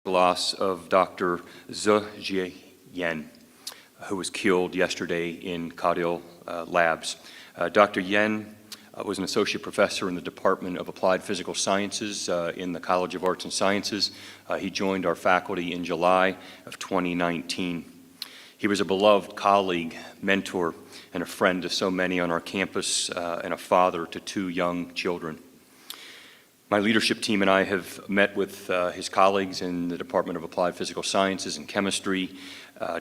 Loss of Dr. Zijie Yan, who was killed yesterday in Caudill Labs. Dr. Yan was an associate professor in the Department of Applied Physical Sciences in the College of Arts and Sciences. He joined our faculty in July of 2019. He was a beloved colleague, mentor, and a friend to so many on our campus, and a father to 2 young children. My leadership team and I have met with his colleagues in the Department of Applied Physical Sciences and Chemistry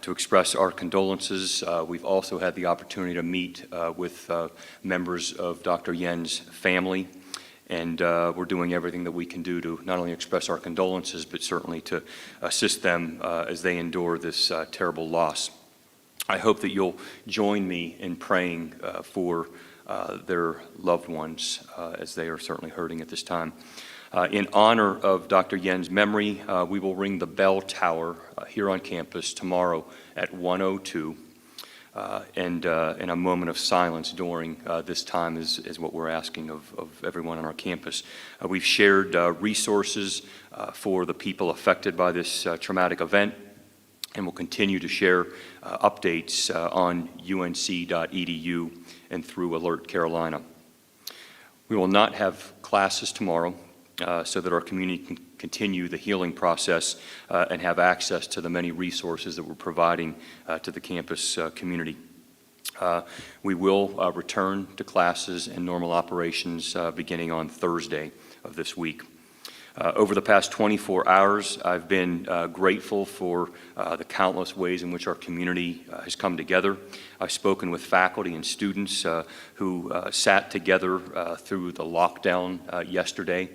to express our condolences. We've also had the opportunity to meet with members of Dr. Yan's family, and we're doing everything that we can do to not only express our condolences, but certainly to assist them as they endure this terrible loss. I hope that you'll join me in praying for their loved ones as they are certainly hurting at this time. In honor of Dr. Yan's memory, we will ring the bell tower here on campus tomorrow at 1:02, and a moment of silence during this time is what we're asking of everyone on our campus. We've shared resources for the people affected by this traumatic event, and we'll continue to share updates on unc.edu and through Alert Carolina. We will not have classes tomorrow so that our community can continue the healing process and have access to the many resources that we're providing to the campus community. We will return to classes and normal operations beginning on Thursday of this week. Over the past 24 hours, I've been grateful for the countless ways in which our community has come together. I've spoken with faculty and students who sat together through the lockdown yesterday.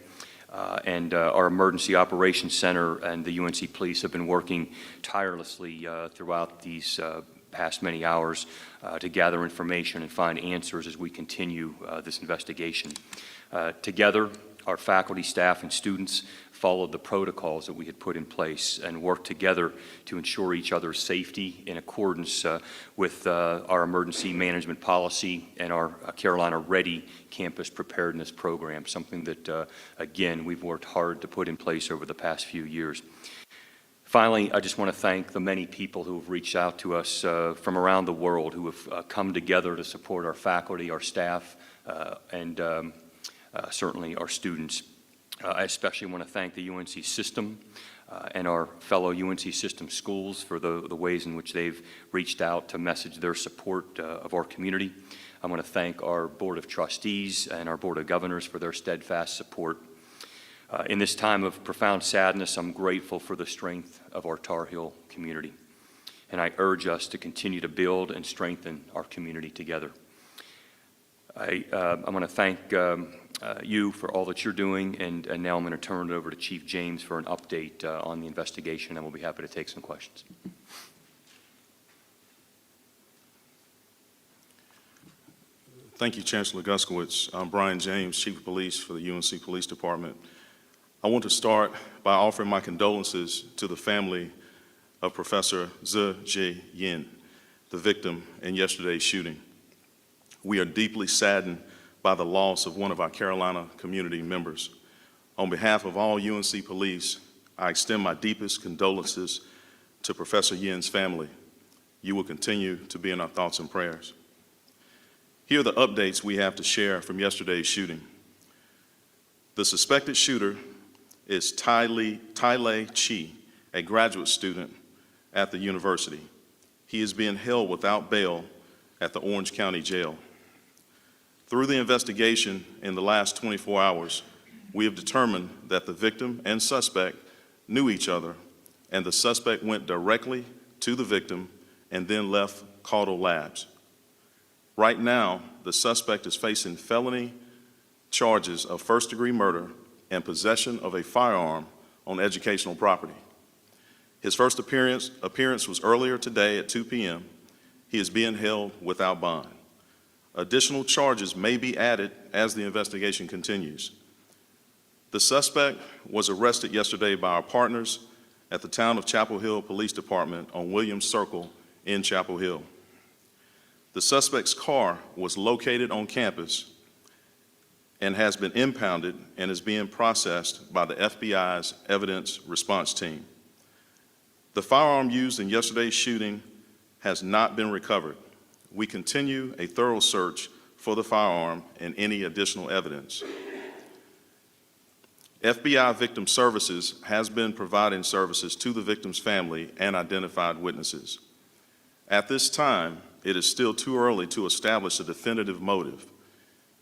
And our Emergency Operations Center and the UNC Police have been working tirelessly throughout these past many hours to gather information and find answers as we continue this investigation. Together, our faculty, staff, and students followed the protocols that we had put in place and worked together to ensure each other's safety in accordance with our emergency management policy and our Carolina Ready campus preparedness program, something that, again, we've worked hard to put in place over the past few years. Finally, I just want to thank the many people who have reached out to us from around the world who have come together to support our faculty, our staff, and certainly our students. I especially want to thank the UNC system and our fellow UNC system schools for the ways in which they've reached out to message their support of our community. I want to thank our Board of Trustees and our Board of Governors for their steadfast support. In this time of profound sadness, I'm grateful for the strength of our Tar Heel community, and I urge us to continue to build and strengthen our community together. I want to thank you for all that you're doing, and now I'm going to turn it over to Chief James for an update on the investigation, and we'll be happy to take some questions. Thank you, Chancellor Guskowitz. I'm Brian James, Chief of Police for the UNC Police Department. I want to start by offering my condolences to the family of Professor Zijie Yan, the victim in yesterday's shooting. We are deeply saddened by the loss of one of our Carolina community members. On behalf of all UNC police, I extend my deepest condolences to Professor Yan's family. You will continue to be in our thoughts and prayers. Here are the updates we have to share from yesterday's shooting. The suspected shooter is Tailei Qi, a graduate student at the university. He is being held without bail at the Orange County Jail. Through the investigation in the last 24 hours, we have determined that the victim and suspect knew each other, and the suspect went directly to the victim and then left Caudill Labs. Right now, the suspect is facing felony charges of first-degree murder and possession of a firearm on educational property. His first appearance was earlier today at 2 p.m. He is being held without bond. Additional charges may be added as the investigation continues. The suspect was arrested yesterday by our partners at the Town of Chapel Hill Police Department on Williams Circle in Chapel Hill. The suspect's car was located on campus and has been impounded and is being processed by the FBI's Evidence Response Team. The firearm used in yesterday's shooting has not been recovered. We continue a thorough search for the firearm and any additional evidence. FBI Victim Services has been providing services to the victim's family and identified witnesses. At this time, it is still too early to establish a definitive motive.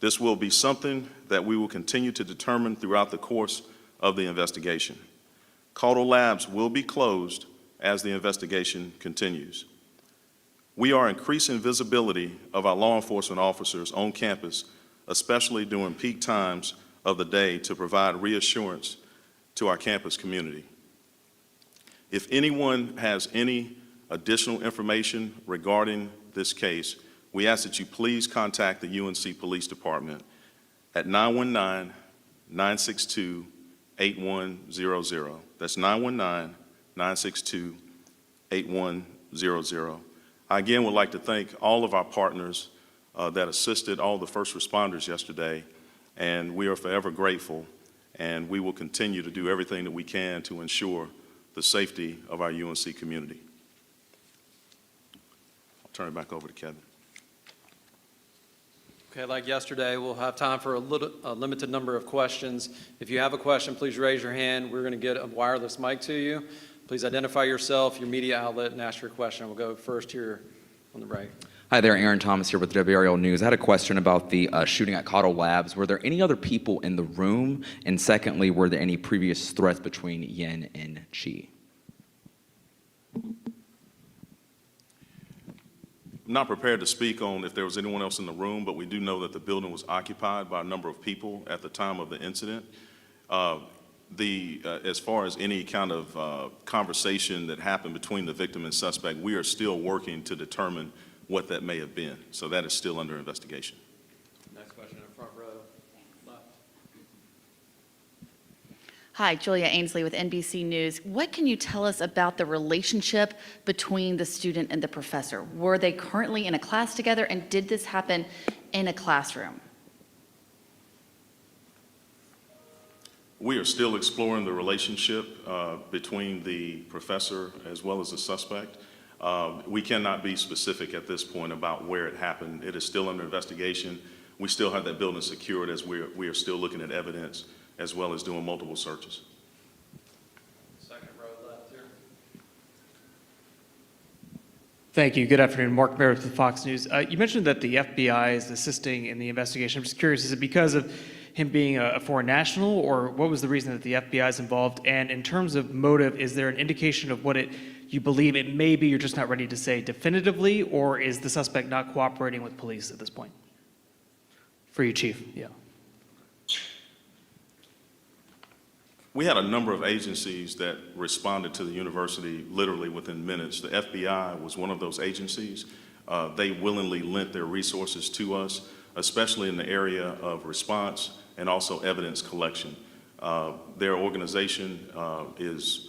This will be something that we will continue to determine throughout the course of the investigation. Caudill Labs will be closed as the investigation continues. We are increasing visibility of our law enforcement officers on campus, especially during peak times of the day, to provide reassurance to our campus community. If anyone has any additional information regarding this case, we ask that you please contact the UNC Police Department at 919-962-8100. That's 919-962-8100. I again would like to thank all of our partners that assisted all the first responders yesterday, and we are forever grateful, and we will continue to do everything that we can to ensure the safety of our UNC community. I'll turn it back over to Kevin. Okay, like yesterday, we'll have time for a limited number of questions. If you have a question, please raise your hand. We're going to get a wireless mic to you. Please identify yourself, your media outlet, and ask your question. We'll go first here on the right. Hi there, Aaron Thomas here with WRL News. I had a question about the shooting at Caudill Labs. Were there any other people in the room? And secondly, were there any previous threats between Yan and Qi? I'm not prepared to speak on if there was anyone else in the room, but we do know that the building was occupied by a number of people at the time of the incident. As far as any kind of conversation that happened between the victim and suspect, we are still working to determine what that may have been. So that is still under investigation. Next question in the front row. Left. Hi, Julia Ainsley with NBC News. What can you tell us about the relationship between the student and the professor? Were they currently in a class together, and did this happen in a classroom? We are still exploring the relationship between the professor as well as the suspect. We cannot be specific at this point about where it happened. It is still under investigation. We still have that building secured as we are still looking at evidence as well as doing multiple searches. Second row left here. Thank you. Good afternoon. Mark Meredith with Fox News. You mentioned that the FBI is assisting in the investigation. I'm just curious, is it because of him being a foreign national, or what was the reason that the FBI is involved? And in terms of motive, is there an indication of what you believe it may be, you're just not ready to say definitively, or is the suspect not cooperating with police at this point? For you, Chief. Yeah. We had a number of agencies that responded to the university literally within minutes. The FBI was one of those agencies. They willingly lent their resources to us, especially in the area of response and also evidence collection. Their organization is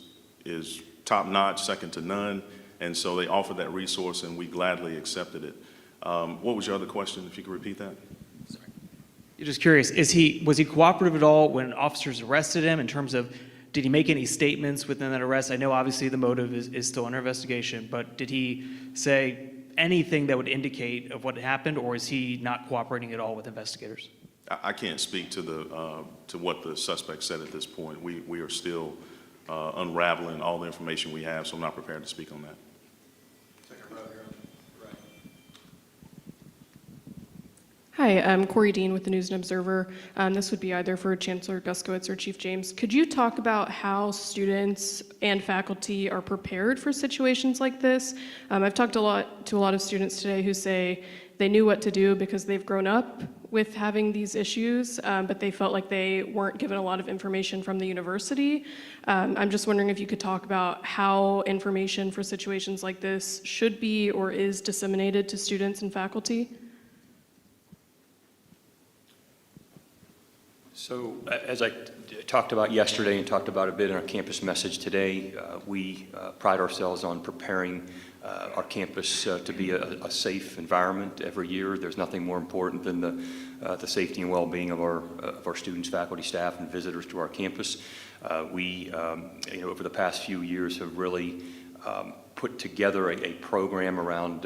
top-notch, second to none, and so they offered that resource, and we gladly accepted it. What was your other question, if you could repeat that? Sorry. You're just curious, was he cooperative at all when officers arrested him, in terms of, did he make any statements within that arrest? I know obviously the motive is still under investigation, but did he say anything that would indicate of what happened, or is he not cooperating at all with investigators? I can't speak to what the suspect said at this point. We are still unraveling all the information we have, so I'm not prepared to speak on that. Second row here on the right. Hi, I'm Corey Dean with the News and Observer. This would be either for Chancellor Guskowitz or Chief James. Could you talk about how students and faculty are prepared for situations like this? I've talked to a lot of students today who say they knew what to do because they've grown up with having these issues, but they felt like they weren't given a lot of information from the university. I'm just wondering if you could talk about how information for situations like this should be or is disseminated to students and faculty. So as I talked about yesterday and talked about a bit in our campus message today, we pride ourselves on preparing our campus to be a safe environment every year. There's nothing more important than the safety and well-being of our students, faculty, staff, and visitors to our campus. We, over the past few years have really put together a program around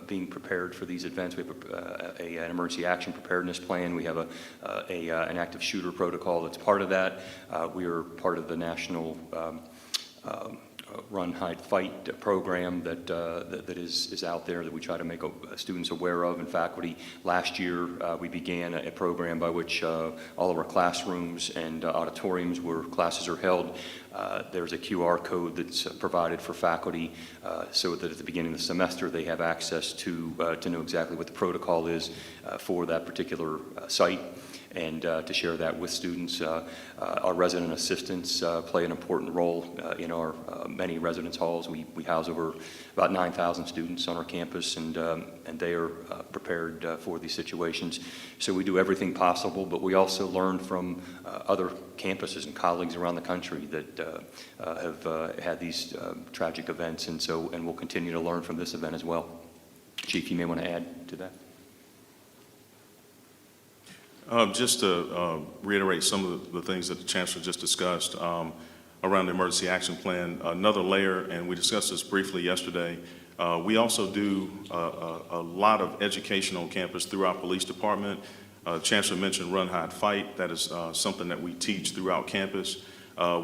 being prepared for these events. We have an emergency action preparedness plan. We have an active shooter protocol that's part of that. We are part of the national Run, Hide, Fight program that is out there that we try to make students aware of and faculty. Last year, we began a program by which all of our classrooms and auditoriums where classes are held, there's a QR code that's provided for faculty so that at the beginning of the semester they have access to know exactly what the protocol is for that particular site, and to share that with students. Our resident assistants play an important role in our many residence halls. We house over about 9,000 students on our campus, and they are prepared for these situations. So we do everything possible, but we also learn from other campuses and colleagues around the country that have had these tragic events, and we'll continue to learn from this event as well. Chief, you may want to add to that. Just to reiterate some of the things that the Chancellor just discussed around the emergency action plan, another layer, and we discussed this briefly yesterday, we also do a lot of education on campus through our police department. Chancellor mentioned Run, Hide, Fight. That is something that we teach throughout campus.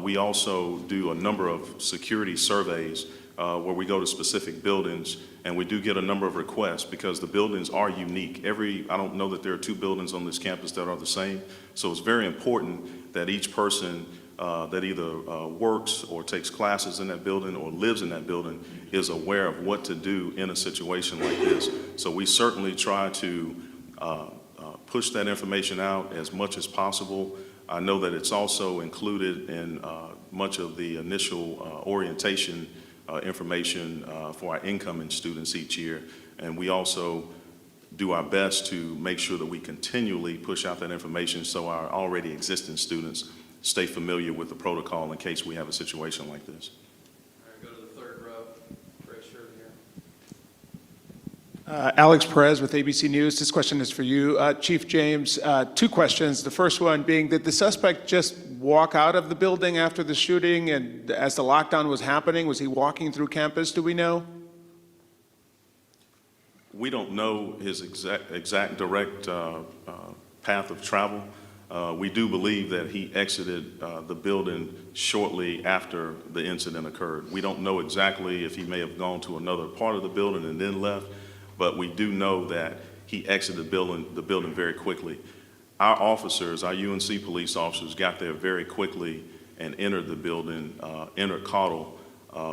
We also do a number of security surveys where we go to specific buildings, and we do get a number of requests because the buildings are unique. I don't know that there are two buildings on this campus that are the same, so it's very important that each person that either works or takes classes in that building or lives in that building is aware of what to do in a situation like this. So we certainly try to push that information out as much as possible. I know that it's also included in much of the initial orientation information for our incoming students each year, and we also do our best to make sure that we continually push out that information so our already existing students stay familiar with the protocol in case we have a situation like this. All right, go to the third row. Gray shirt here. Alex Perez with ABC News. This question is for you. Chief James, two questions. The first one being, did the suspect just walk out of the building after the shooting, and as the lockdown was happening, was he walking through campus, do we know? We don't know his exact direct path of travel. We do believe that he exited the building shortly after the incident occurred. We don't know exactly if he may have gone to another part of the building and then left, but we do know that he exited the building very quickly. Our officers, our UNC police officers, got there very quickly and entered the building, entered Caudill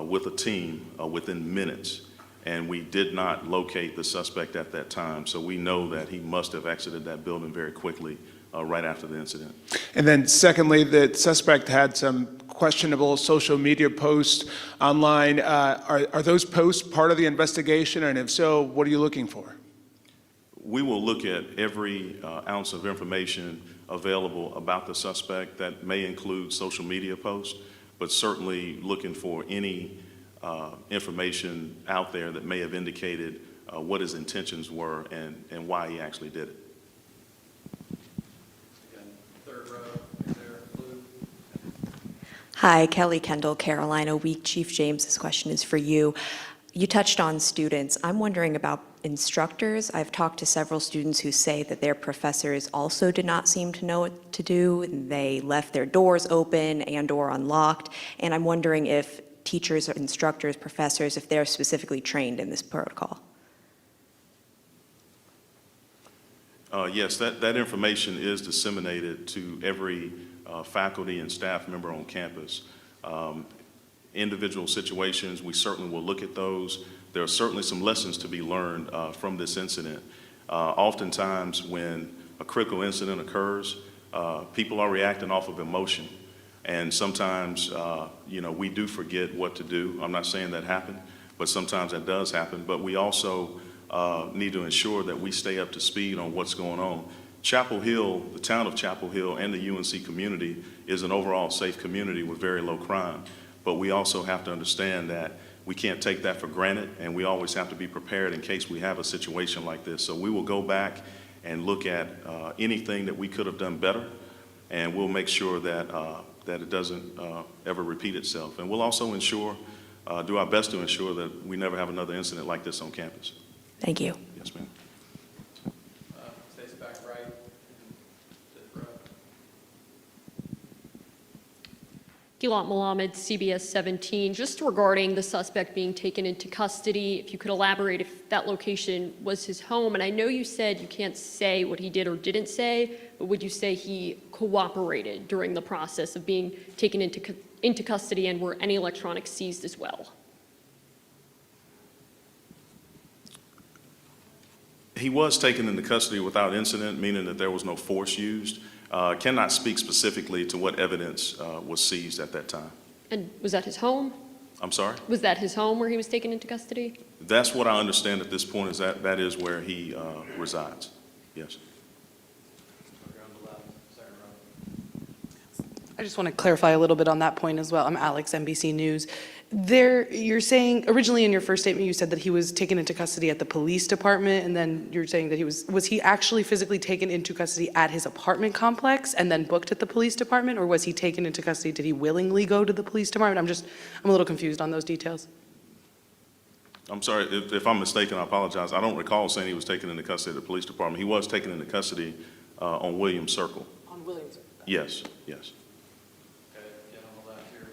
with a team within minutes. And we did not locate the suspect at that time. So we know that he must have exited that building very quickly right after the incident. And then secondly, the suspect had some questionable social media posts online. Are those posts part of the investigation? And if so, what are you looking for? We will look at every ounce of information available about the suspect. That may include social media posts, but certainly looking for any information out there that may have indicated what his intentions were and why he actually did it. Again, third row, right there, blue. Hi, Kelly Kendall, Carolina Week. Chief James, this question is for you. You touched on students. I'm wondering about instructors. I've talked to several students who say that their professors also did not seem to know what to do. They left their doors open and/or unlocked. And I'm wondering if teachers, instructors, professors, if they're specifically trained in this protocol. Yes, that information is disseminated to every faculty and staff member on campus. Individual situations, we certainly will look at those. There are certainly some lessons to be learned from this incident. Oftentimes when a critical incident occurs, people are reacting off of emotion. And sometimes, we do forget what to do. I'm not saying that happened, but sometimes that does happen. But we also need to ensure that we stay up to speed on what's going on. Chapel Hill, the town of Chapel Hill and the UNC community is an overall safe community with very low crime. But we also have to understand that we can't take that for granted, and we always have to be prepared in case we have a situation like this. So we will go back and look at anything that we could have done better, and we'll make sure that that it doesn't ever repeat itself. And we'll also ensure do our best to ensure that we never have another incident like this on campus. Thank you. Yes, ma'am. Stays back right. Gilat Malamed, CBS 17, just regarding the suspect being taken into custody, if you could elaborate if that location was his home. And I know you said you can't say what he did or didn't say, but would you say he cooperated during the process of being taken into custody, and were any electronics seized as well? He was taken into custody without incident, meaning that there was no force used. Cannot speak specifically to what evidence was seized at that time. And was that his home? I'm sorry? Was that his home where he was taken into custody? That's what I understand at this point, is that is where he resides. Yes. I just want to clarify a little bit on that point as well. I'm Alex, NBC News. You're saying, originally in your first statement, you said that he was taken into custody at the police department, and then you're saying that was he actually physically taken into custody at his apartment complex and then booked at the police department, or was he taken into custody, did he willingly go to the police department? I'm a little confused on those details. I'm sorry, if I'm mistaken, I apologize. I don't recall saying he was taken into custody at the police department. He was taken into custody on Williams Circle. On Williams. Yes, yes. Okay, again on the left here.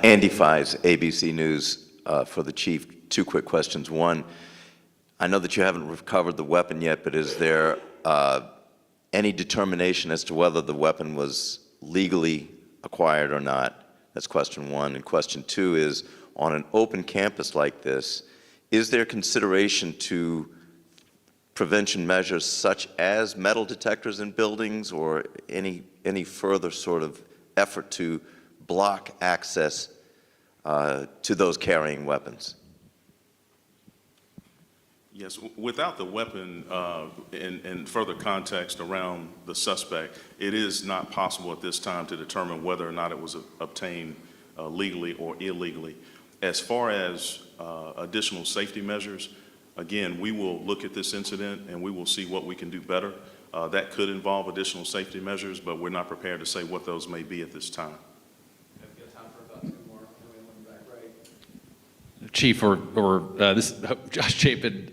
Andy Fies, ABC News, for the chief. Two quick questions. One, I know that you haven't recovered the weapon yet, but is there any determination as to whether the weapon was legally acquired or not? That's question one. And question two is, on an open campus like this, is there consideration to prevention measures such as metal detectors in buildings, or any further sort of effort to block access to those carrying weapons? Yes, without the weapon and further context around the suspect, it is not possible at this time to determine whether or not it was obtained legally or illegally. As far as additional safety measures, again, we will look at this incident and we will see what we can do better. That could involve additional safety measures, but we're not prepared to say what those may be at this time. We've got time for about two more. Then we have one back right. Chief, this is Josh Chapin,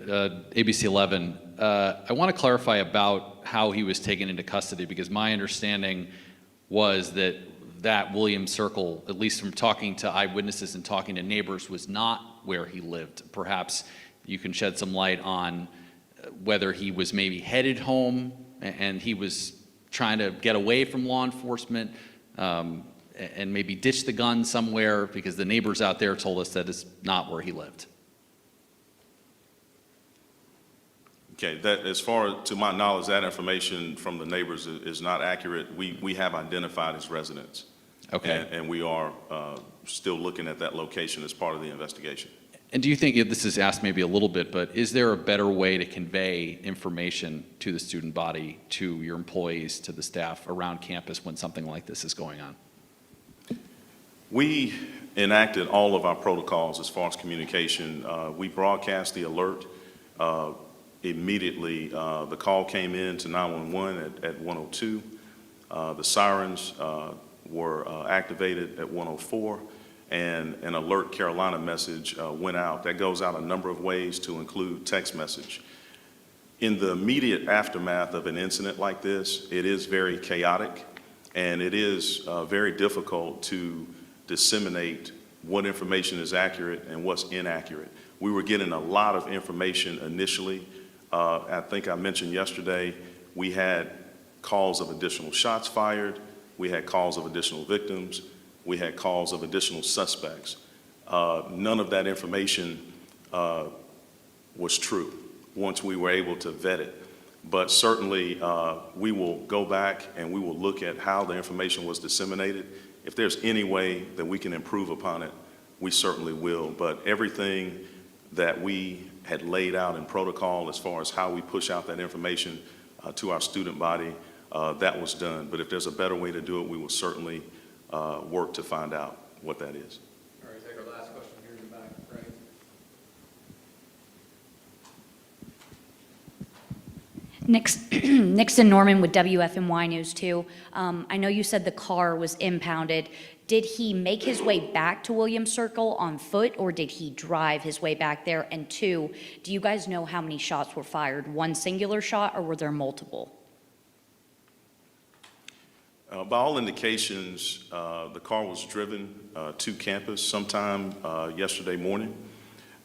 ABC 11. I want to clarify about how he was taken into custody, because my understanding was that Williams Circle, at least from talking to eyewitnesses and talking to neighbors, was not where he lived. Perhaps you can shed some light on whether he was maybe headed home and he was trying to get away from law enforcement, and maybe ditch the gun somewhere, because the neighbors out there told us that it's not where he lived. Okay, that, as far to my knowledge, that information from the neighbors is not accurate. We have identified his residence. Okay. And we are still looking at that location as part of the investigation. And do you think, this is asked maybe a little bit, but is there a better way to convey information to the student body, to your employees, to the staff around campus when something like this is going on? We enacted all of our protocols as far as communication. We broadcast the alert immediately. The call came in to 911 at 102. The sirens were activated at 104, and an Alert Carolina message went out. That goes out a number of ways, to include text message. In the immediate aftermath of an incident like this, it is very chaotic, and it is very difficult to disseminate what information is accurate and what's inaccurate. We were getting a lot of information initially. I think I mentioned yesterday, we had calls of additional shots fired, we had calls of additional victims, we had calls of additional suspects. None of that information was true once we were able to vet it. But certainly, we will go back and we will look at how the information was disseminated. If there's any way that we can improve upon it, we certainly will. But everything that we had laid out in protocol as far as how we push out that information to our student body, that was done. But if there's a better way to do it, we will certainly work to find out what that is. All right, take our last question here in the back right. Nixon Norman with WFMY News 2. I know you said the car was impounded. Did he make his way back to Williams Circle on foot, or did he drive his way back there? And two, do you guys know how many shots were fired? One singular shot, or were there multiple? By all indications, the car was driven to campus sometime yesterday morning,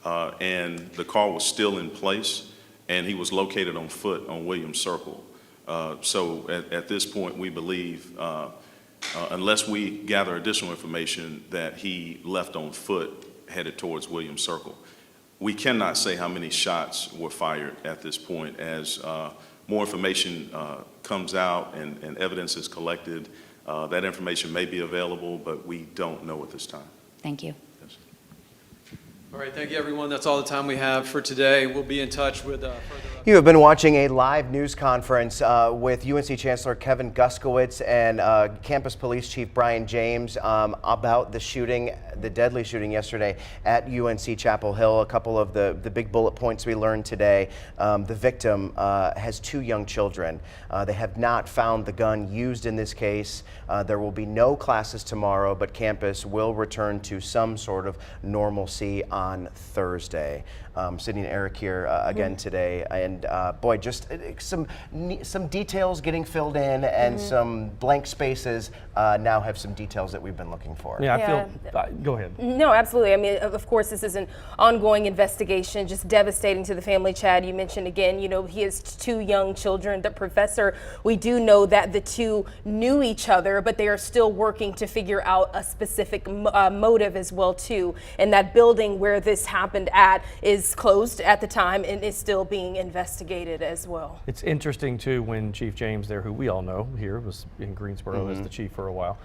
and the car was still in place, and he was located on foot on Williams Circle. So at this point, we believe, unless we gather additional information, that he left on foot headed towards Williams Circle. We cannot say how many shots were fired at this point. As more information comes out and evidence is collected, that information may be available, but we don't know at this time. Thank you. Yes. All right, thank you, everyone. That's all the time we have for today. We'll be in touch with further. You have been watching a live news conference with UNC Chancellor Kevin Guskowitz and Campus Police Chief Brian James about the shooting, the deadly shooting yesterday at UNC Chapel Hill. A couple of the big bullet points we learned today. The victim has 2 young children. They have not found the gun used in this case. There will be no classes tomorrow, but campus will return to some sort of normalcy on Thursday. Sydney and Eric here again today, and boy, just some details getting filled in, and some blank spaces now have some details that we've been looking for. Yeah, I feel. Go ahead. No, absolutely. I mean, of course, this is an ongoing investigation, just devastating to the family. Chad, you mentioned again, you know, he has 2 young children. The professor, we do know that the 2 knew each other, but they are still working to figure out a specific motive as well too. And that building where this happened at is closed at the time and is still being investigated as well. It's interesting too when Chief James there, who we all know here, was in Greensboro as the chief for a while,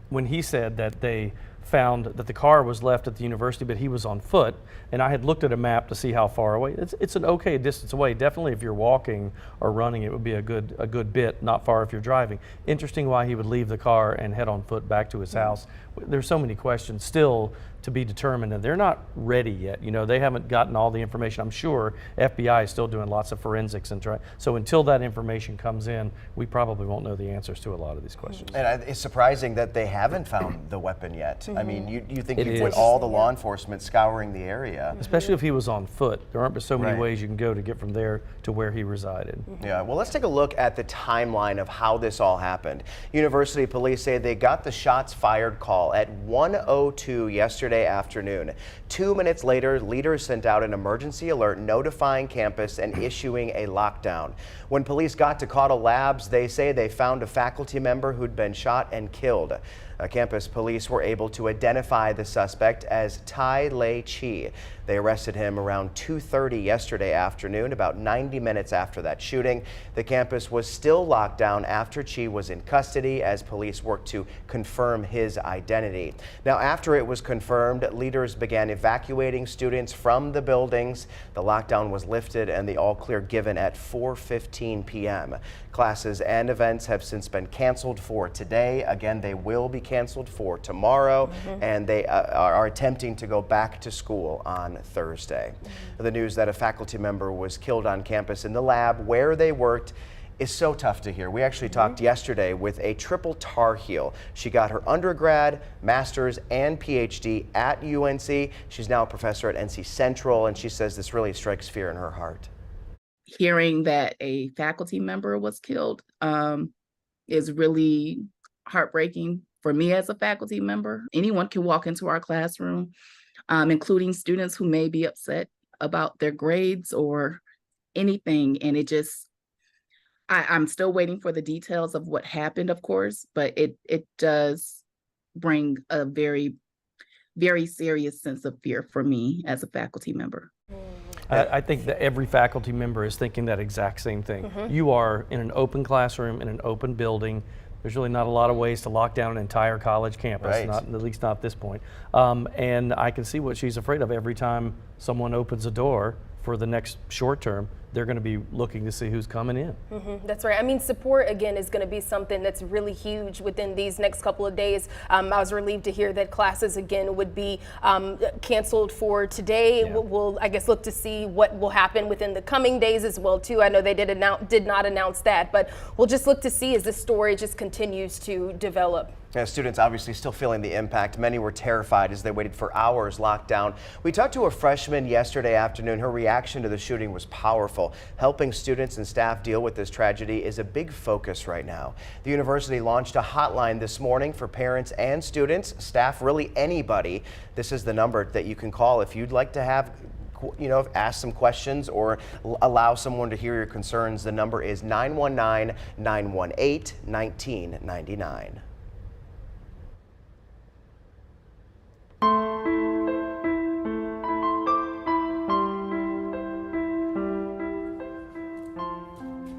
when he said that they found that the car was left at the university, but he was on foot, and I had looked at a map to see how far away. It's an okay distance away. Definitely, if you're walking or running, it would be a good bit. Not far if you're driving. Interesting why he would leave the car and head on foot back to his house. There's so many questions still to be determined, and they're not ready yet. You know, they haven't gotten all the information. I'm sure FBI is still doing lots of forensics and so until that information comes in, we probably won't know the answers to a lot of these questions. And it's surprising that they haven't found the weapon yet. I mean, you think It you'd put is. all the law enforcement scouring the area. Especially if he was on foot. There aren't so many Right. ways you can go to get from there to where he resided. Yeah, well, let's take a look at the timeline of how this all happened. University police say they got the shots fired call at 1:02 yesterday afternoon. 2 minutes later, leaders sent out an emergency alert notifying campus and issuing a lockdown. When police got to Caudill Labs, they say they found a faculty member who'd been shot and killed. Campus police were able to identify the suspect as Tailei Qi. They arrested him around 2:30 yesterday afternoon, about 90 minutes after that shooting. The campus was still locked down after Qi was in custody as police worked to confirm his identity. Now, after it was confirmed, leaders began evacuating students from the buildings. The lockdown was lifted and the all clear given at 4:15 p.m. Classes and events have since been canceled for today. Again, they will be canceled for tomorrow, and they are attempting to go back to school on Thursday. The news that a faculty member was killed on campus in the lab where they worked is so tough to hear. We actually talked yesterday with a triple Tar Heel. She got her undergrad, master's, and PhD at UNC. She's now a professor at NC Central, and she says this really strikes fear in her heart. Hearing that a faculty member was killed is really heartbreaking for me as a faculty member. Anyone can walk into our classroom, including students who may be upset about their grades or anything. And it just, I'm still waiting for the details of what happened, of course, but it does bring a very, very serious sense of fear for me as a faculty member. I think that every faculty member is thinking that exact same thing. You are in an open classroom, in an open building. There's really not a lot of ways to lock down an entire college campus, Right. at least not at this point. And I can see what she's afraid of every time someone opens a door for the next short term. they're going to be looking to see who's coming in. That's right. I mean, support, again, is going to be something that's really huge within these next couple of days. I was relieved to hear that classes, again, would be canceled for today. Yeah. We'll, I guess, look to see what will happen within the coming days as well, too. I know they did not announce that, but we'll just look to see as this story just continues to develop. Yeah, students obviously still feeling the impact. Many were terrified as they waited for hours locked down. We talked to a freshman yesterday afternoon. Her reaction to the shooting was powerful. Helping students and staff deal with this tragedy is a big focus right now. The university launched a hotline this morning for parents and students, staff, really anybody. This is the number that you can call if you'd like to have ask some questions or allow someone to hear your concerns. The number is 919-918-1999.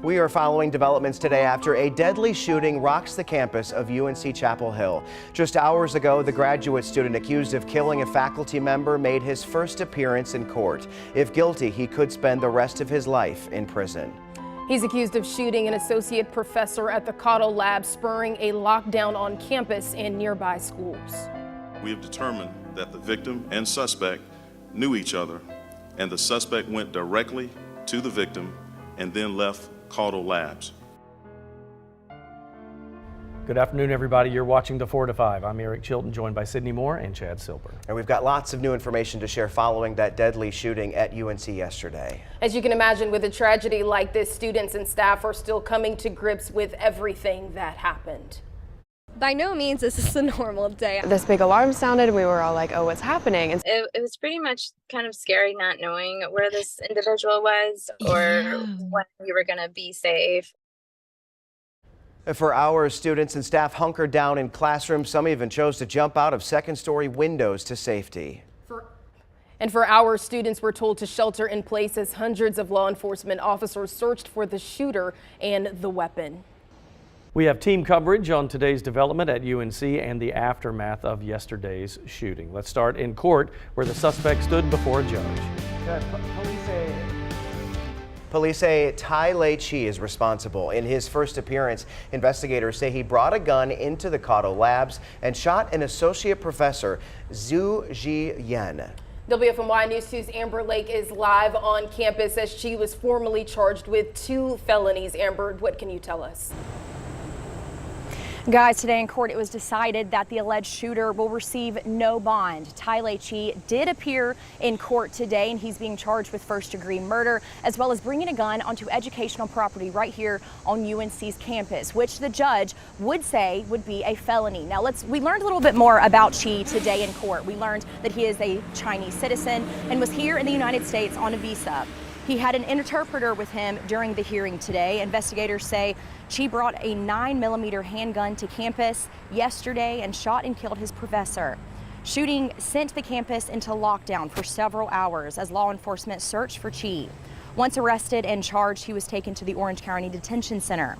We are following developments today after a deadly shooting rocks the campus of UNC Chapel Hill. Just hours ago, the graduate student accused of killing a faculty member made his first appearance in court. If guilty, he could spend the rest of his life in prison. He's accused of shooting an associate professor at the Caudill Lab, spurring a lockdown on campus and nearby schools. We have determined that the victim and suspect knew each other, and the suspect went directly to the victim and then left Caudill Labs. Good afternoon, everybody. You're watching the 4 to 5. I'm Eric Chilton, joined by Sydney Moore and Chad Silber. And we've got lots of new information to share following that deadly shooting at UNC yesterday. As you can imagine, with a tragedy like this, students and staff are still coming to grips with everything that happened. By no means is this a normal day. This big alarm sounded and we were all like, oh, what's happening? And It was pretty much kind of scary not knowing where this individual was or when we were going to be safe. For hours, students and staff hunkered down in classrooms. Some even chose to jump out of second-story windows to safety. And for hours, students were told to shelter in place as hundreds of law enforcement officers searched for the shooter and the weapon. We have team coverage on today's development at UNC and the aftermath of yesterday's shooting. Let's start in court, where the suspect stood before a judge. Police say Tailei Qi is responsible. In his first appearance, investigators say he brought a gun into the Caudill Labs and shot an associate professor, Zijie Yan. WFMY News 2's Amber Lake is live on campus as she was formally charged with 2 felonies. Amber, what can you tell us? Guys, today in court, it was decided that the alleged shooter will receive no bond. Tailei Qi did appear in court today, and he's being charged with first-degree murder, as well as bringing a gun onto educational property right here on UNC's campus, which the judge would say would be a felony. Now, we learned a little bit more about Qi today in court. We learned that he is a Chinese citizen and was here in the United States on a visa. He had an interpreter with him during the hearing today. Investigators say Qi brought a 9mm handgun to campus yesterday and shot and killed his professor. Shooting sent the campus into lockdown for several hours as law enforcement searched for Qi. Once arrested and charged, he was taken to the Orange County Detention Center.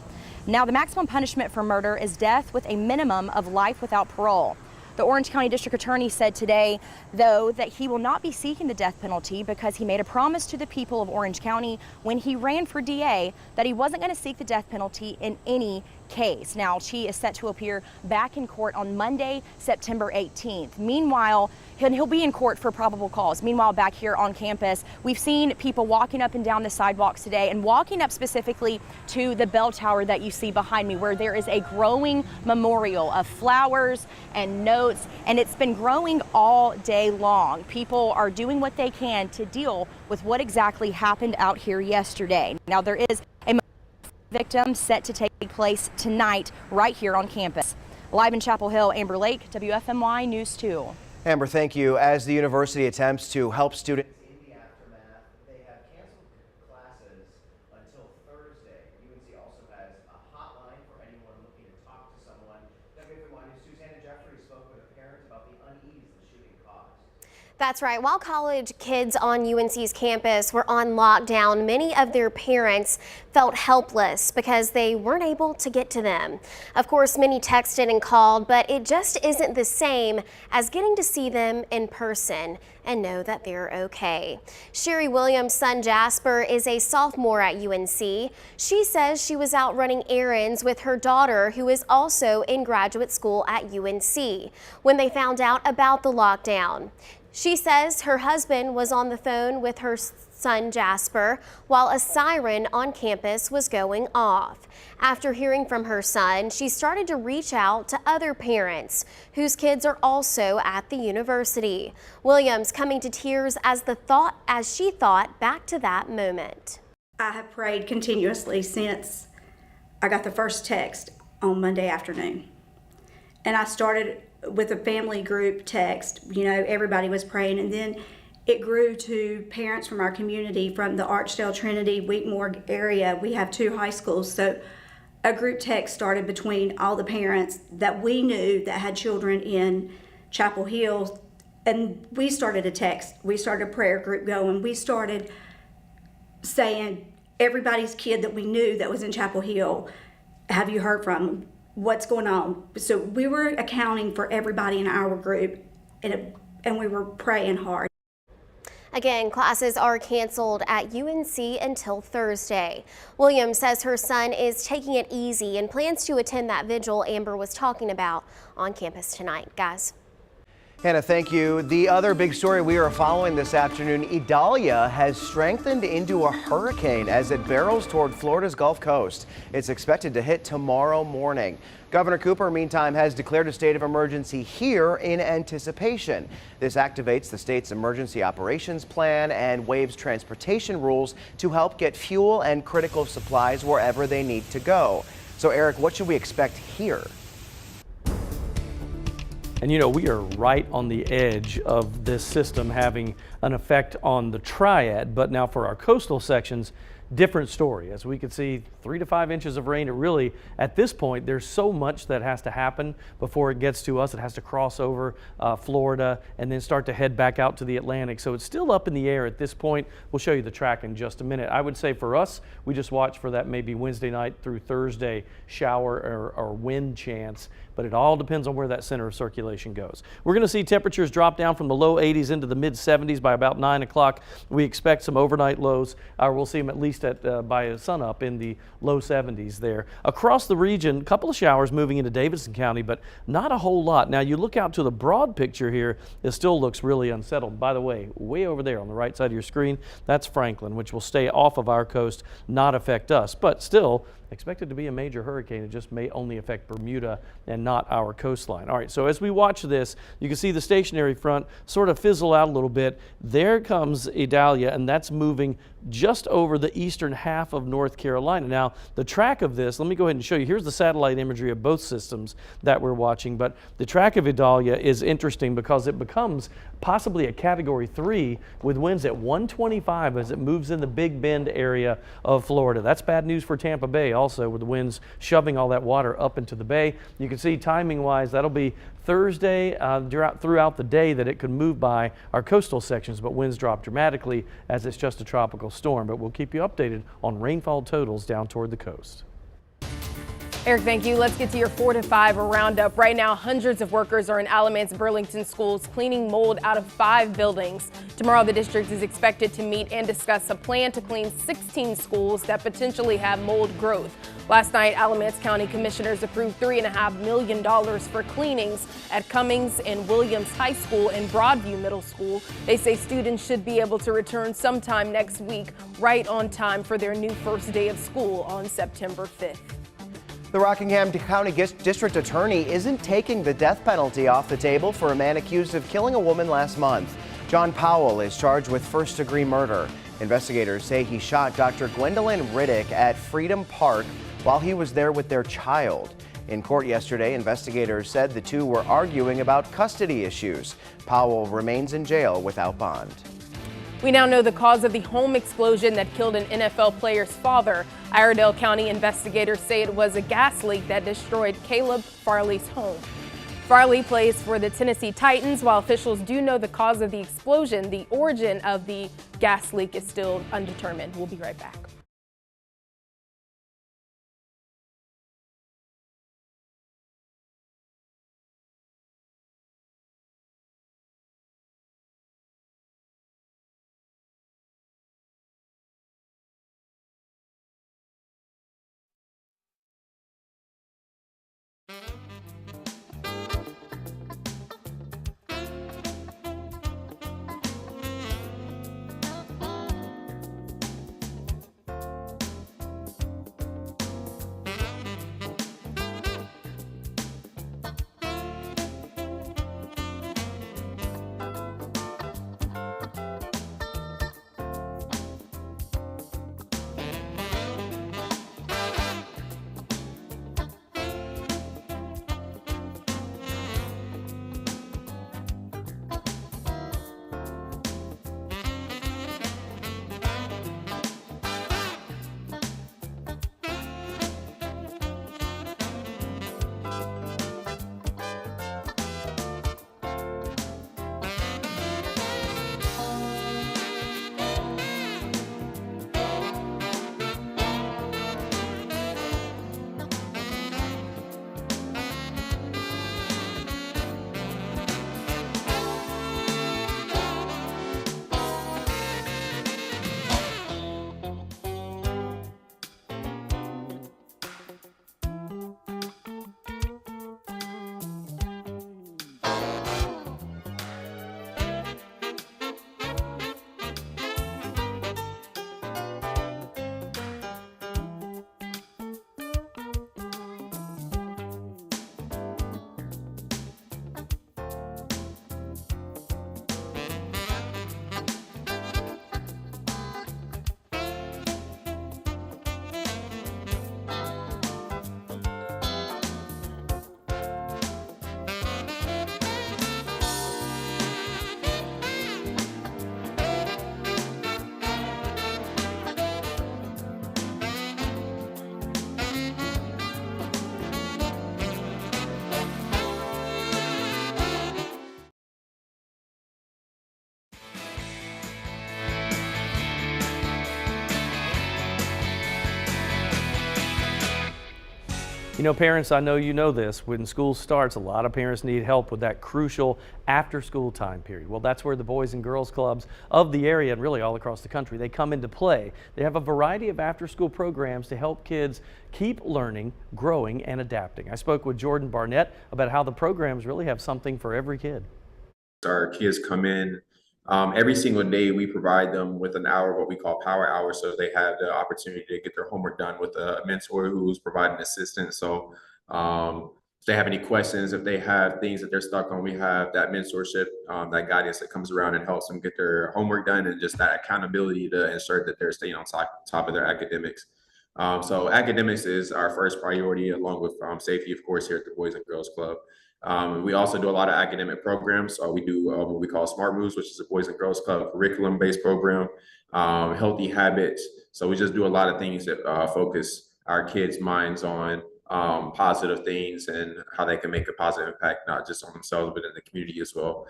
Now, the maximum punishment for murder is death with a minimum of life without parole. The Orange County District Attorney said today, though, that he will not be seeking the death penalty because he made a promise to the people of Orange County when he ran for DA that he wasn't going to seek the death penalty in any case. Now, Qi is set to appear back in court on Monday, September 18th. Meanwhile, he'll be in court for probable cause. Meanwhile, back here on campus, we've seen people walking up and down the sidewalks today and walking up specifically to the bell tower that you see behind me, where there is a growing memorial of flowers and notes, and it's been growing all day long. People are doing what they can to deal with what exactly happened out here yesterday. Now, there is a victim set to take place tonight right here on campus. Live in Chapel Hill, Amber Lake, WFMY News 2. Amber, thank you. As the university attempts to help students in the aftermath, they have canceled classes until Thursday. UNC also has a hotline for anyone looking to talk to someone. WFMY News 2's Hannah Jeffrey spoke with a parent about the unease the shooting caused. That's right. While college kids on UNC's campus were on lockdown, many of their parents felt helpless because they weren't able to get to them. Of course, many texted and called, but it just isn't the same as getting to see them in person and know that they're okay. Sherry Williams' son Jasper is a sophomore at UNC. She says she was out running errands with her daughter, who is also in graduate school at UNC, when they found out about the lockdown. She says her husband was on the phone with her son Jasper while a siren on campus was going off. After hearing from her son, she started to reach out to other parents whose kids are also at the university. Williams coming to tears as she thought back to that moment. I have prayed continuously since I got the first text on Monday afternoon. And I started with a family group text, everybody was praying, and then it grew to parents from our community, from the Archdale, Trinity, Wheatmore area. We have 2 high schools, so a group text started between all the parents that we knew that had children in Chapel Hill, and we started a text. We started a prayer group going. We started saying, everybody's kid that we knew that was in Chapel Hill, have you heard from them? What's going on? So we were accounting for everybody in our group, and we were praying hard. Again, classes are canceled at UNC until Thursday. Williams says her son is taking it easy and plans to attend that vigil Amber was talking about on campus tonight. Guys. Hannah, thank you. The other big story we are following this afternoon, Idalia has strengthened into a hurricane as it barrels toward Florida's Gulf Coast. It's expected to hit tomorrow morning. Governor Cooper, meantime, has declared a state of emergency here in anticipation. This activates the state's emergency operations plan and waives transportation rules to help get fuel and critical supplies wherever they need to go. So, Eric, what should we expect here? And we are right on the edge of this system having an effect on the triad. But now for our coastal sections, different story. As we can see, 3 to 5 inches of rain. It really, at this point, there's so much that has to happen before it gets to us. It has to cross over Florida and then start to head back out to the Atlantic. So it's still up in the air at this point. We'll show you the track in just a minute. I would say for us, we just watch for that maybe Wednesday night through Thursday shower or wind chance. But it all depends on where that center of circulation goes. We're going to see temperatures drop down from the low 80s into the mid 70s by about 9 o'clock. We expect some overnight lows. We'll see them at least by sunup in the low 70s there. Across the region, a couple of showers moving into Davidson County, but not a whole lot. Now you look out to the broad picture here, it still looks really unsettled. By the way, way over there on the right side of your screen, that's Franklin, which will stay off of our coast, not affect us, but still expected to be a major hurricane. It just may only affect Bermuda and not our coastline. All right, so as we watch this, you can see the stationary front sort of fizzle out a little bit. There comes Idalia, and that's moving just over the eastern half of North Carolina. Now, the track of this, let me go ahead and show you. Here's the satellite imagery of both systems that we're watching, but the track of Idalia is interesting because it becomes possibly a Category 3 with winds at 125 as it moves in the Big Bend area of Florida. That's bad news for Tampa Bay also, with the winds shoving all that water up into the bay. You can see timing-wise, that'll be Thursday throughout the day that it could move by our coastal sections, but winds drop dramatically as it's just a tropical storm. But we'll keep you updated on rainfall totals down toward the coast. Eric, thank you. Let's get to your 4 to 5 roundup. Right now, hundreds of workers are in Alamede's Burlington schools cleaning mold out of 5 buildings. Tomorrow, the district is expected to meet and discuss a plan to clean 16 schools that potentially have mold growth. Last night, Alamance County commissioners approved $3.5 million for cleanings at Cummings and Williams High School and Broadview Middle School. They say students should be able to return sometime next week, right on time for their new first day of school on September 5th. The Rockingham County District Attorney isn't taking the death penalty off the table for a man accused of killing a woman last month. John Powell is charged with first-degree murder. Investigators say he shot Dr. Gwendolyn Riddick at Freedom Park while he was there with their child. In court yesterday, investigators said the two were arguing about custody issues. Powell remains in jail without bond. We now know the cause of the home explosion that killed an NFL player's father. Iredell County investigators say it was a gas leak that destroyed Caleb Farley's home. Farley plays for the Tennessee Titans. While officials do know the cause of the explosion, the origin of the gas leak is still undetermined. We'll be right back. You know, parents, I know you know this. When school starts, a lot of parents need help with that crucial after-school time period. Well, that's where the Boys and Girls Clubs of the area and really all across the country, they come into play. They have a variety of after-school programs to help kids keep learning, growing, and adapting. I spoke with Jordan Barnett about how the programs really have something for every kid. Our kids come in every single day. We provide them with an hour, what we call power hour, so they have the opportunity to get their homework done with a mentor who's providing assistance. So if they have any questions, if they have things that they're stuck on, we have that mentorship, that guidance that comes around and helps them get their homework done, and just that accountability to ensure that they're staying on top of their academics. So academics is our first priority, along with safety, of course, here at the Boys and Girls Club. We also do a lot of academic programs. We do what we call Smart Moves, which is a Boys and Girls Club curriculum-based program, healthy habits. So we just do a lot of things that focus our kids' minds on positive things and how they can make a positive impact, not just on themselves, but in the community as well.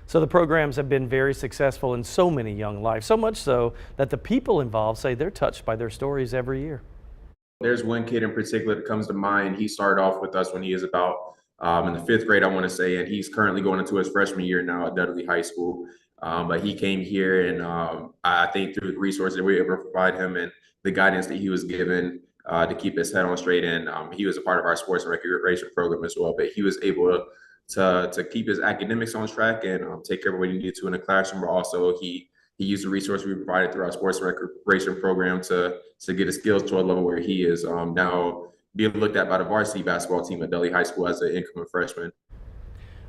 So the programs have been very successful in so many young lives, so much so that the people involved say they're touched by their stories every year. There's one kid in particular that comes to mind. He started off with us when he is about in the 5th grade, I want to say, and he's currently going into his freshman year now at Dudley High School. But he came here, and I think through the resources that we were able to provide him and the guidance that he was given to keep his head on straight, and he was a part of our sports and recreation program as well. But he was able to keep his academics on track and take care of what he needed to in the classroom. But also he used the resources we provided through our sports and recreation program to get his skills to a level where he is now being looked at by the varsity basketball team at Dudley High School as an incoming freshman.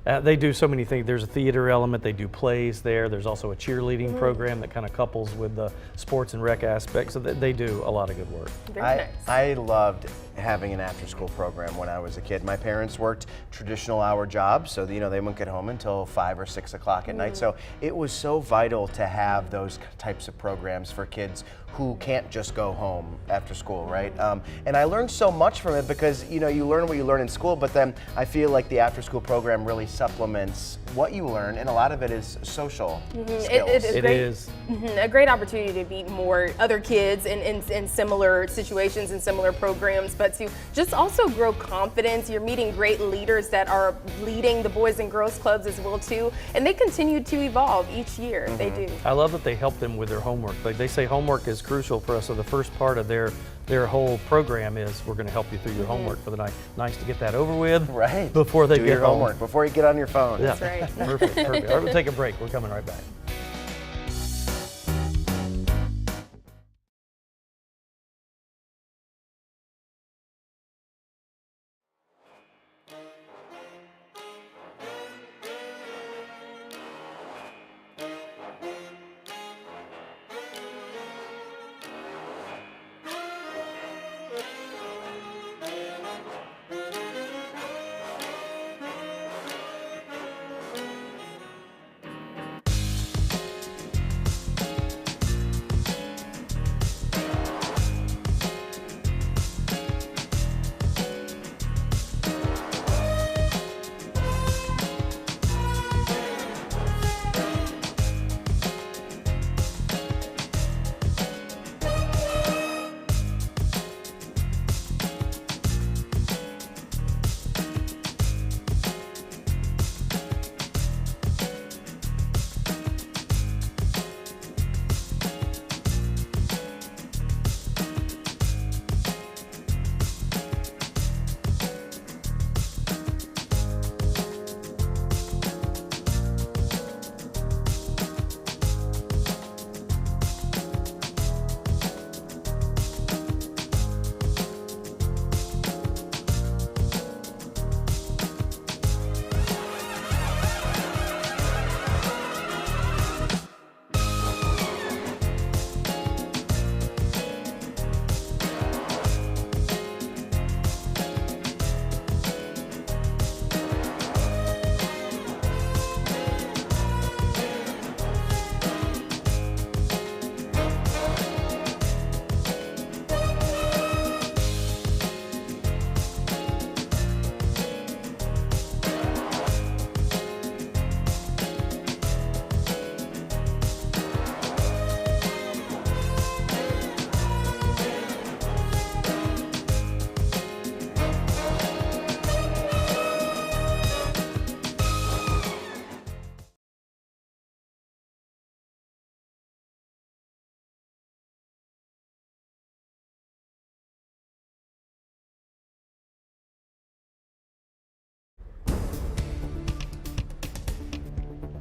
They do so many things. There's a theater element. They do plays there. There's also a cheerleading program that kind of couples with the sports and rec aspect. So they do a lot of good work. I loved having an after-school program when I was a kid. My parents worked traditional hour jobs, so they wouldn't get home until 5 or 6 o'clock at night. So it was so vital to have those types of programs for kids who can't just go home after school, right? And I learned so much from it because you learn what you learn in school, but then I feel like the after-school program really supplements what you learn, and a lot of it is social skills. It is a great opportunity to meet more other kids in similar situations and similar programs, but to just also grow confidence. You're meeting great leaders that are leading the Boys and Girls Clubs as well too, and they continue to evolve each year. They do. I love that they help them with their homework. Like they say homework is crucial for us, so the first part of their whole program is we're going to help you through your homework for the night. Nice to get that over with before they do get your home. homework, before you get on your phone. Yeah. That's right. Perfect. All right, we'll take a break. We're coming right back.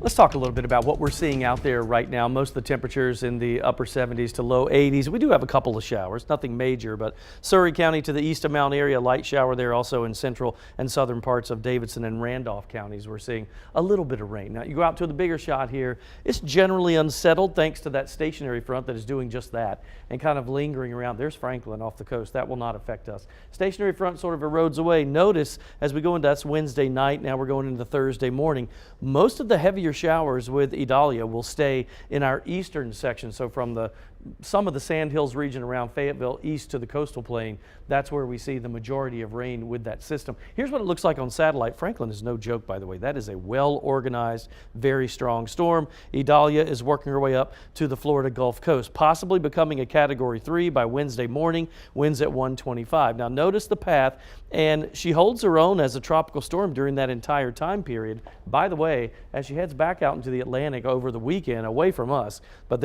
Let's talk a little bit about what we're seeing out there right now. Most of the temperatures in the upper 70s to low 80s. We do have a couple of showers, nothing major, but Surrey County to the east of Mount Airy, a light shower there. Also in central and southern parts of Davidson and Randolph counties, we're seeing a little bit of rain. Now you go out to the bigger shot here, it's generally unsettled thanks to that stationary front that is doing just that and kind of lingering around. There's Franklin off the coast. That will not affect us. Stationary front sort of erodes away. Notice as we go into, that's Wednesday night, now we're going into Thursday morning, most of the heavier showers with Idalia will stay in our eastern section. So from some of the Sandhills region around Fayetteville east to the coastal plain, that's where we see the majority of rain with that system. Here's what it looks like on satellite. Franklin is no joke, by the way. That is a well-organized, very strong storm. Idalia is working her way up to the Florida Gulf Coast, possibly becoming a Category 3 by Wednesday morning, winds at 125. Now notice the path, and she holds her own as a tropical storm during that entire time period. By the way, as she heads back out into the Atlantic over the weekend, away from us, but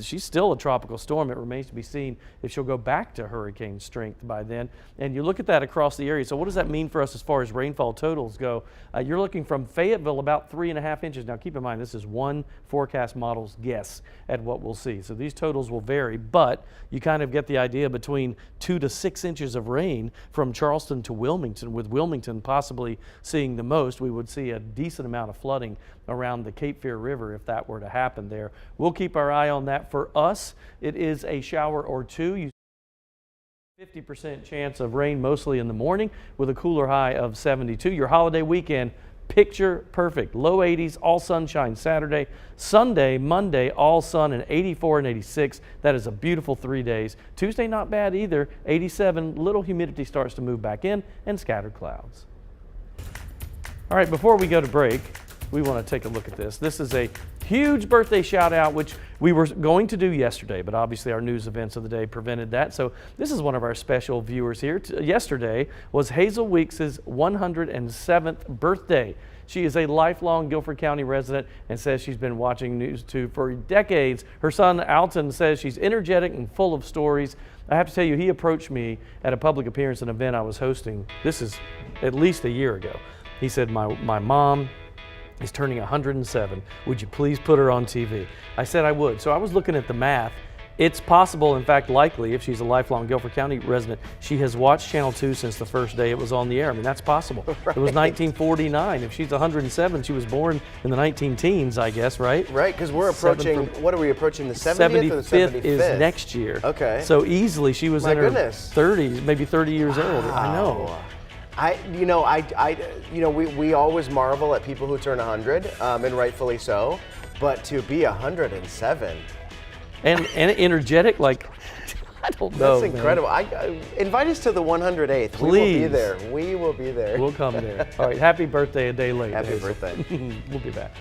she's still still a tropical storm. It remains to be seen if she'll go back to hurricane strength by then. And you look at that across the area. So what does that mean for us as far as rainfall totals go? You're looking from Fayetteville about 3.5 inches. Now keep in mind, this is one forecast model's guess at what we'll see. So these totals will vary, but you kind of get the idea between 2 to 6 inches of rain from Charleston to Wilmington, with Wilmington possibly seeing the most. We would see a decent amount of flooding around the Cape Fear River if that were to happen there. We'll keep our eye on that. For us, it is a shower or two. 50% chance of rain mostly in the morning with a cooler high of 72. Your holiday weekend, picture perfect. Low 80s, all sunshine Saturday. Sunday, Monday, all sun and 84 and 86. That is a beautiful 3 days. Tuesday, not bad either. 87, little humidity starts to move back in and scattered clouds. All right, before we go to break, we want to take a look at this. This is a huge birthday shout out, which we were going to do yesterday, but obviously our news events of the day prevented that. So this is one of our special viewers here. Yesterday was Hazel Weeks' 107th birthday. She is a lifelong Guilford County resident and says she's been watching News 2 for decades. Her son Alton says she's energetic and full of stories. I have to tell you, he approached me at a public appearance, an event I was hosting. This is at least a year ago. He said, my mom is turning 107. Would you please put her on TV? I said I would. So I was looking at the math. It's possible, in fact likely, if she's a lifelong Guilford County resident, she has watched Channel 2 since the first day it was on the air. I mean, that's possible. Right. It was 1949. If she's 107, she was born in the 19-teens, I guess, right? Right, because we're approaching, what are we approaching, the 70th or the 75th? Is next year. Okay. So easily she was in her 30s, maybe 30 years old. I know. We always marvel at people who turn 100, and rightfully so, but to be 107. And energetic, like, I don't know. That's incredible. Invite us to the 108th. Please. We will be there. We will be there. We'll come there. All right, happy birthday a day late. Happy birthday. We'll be back.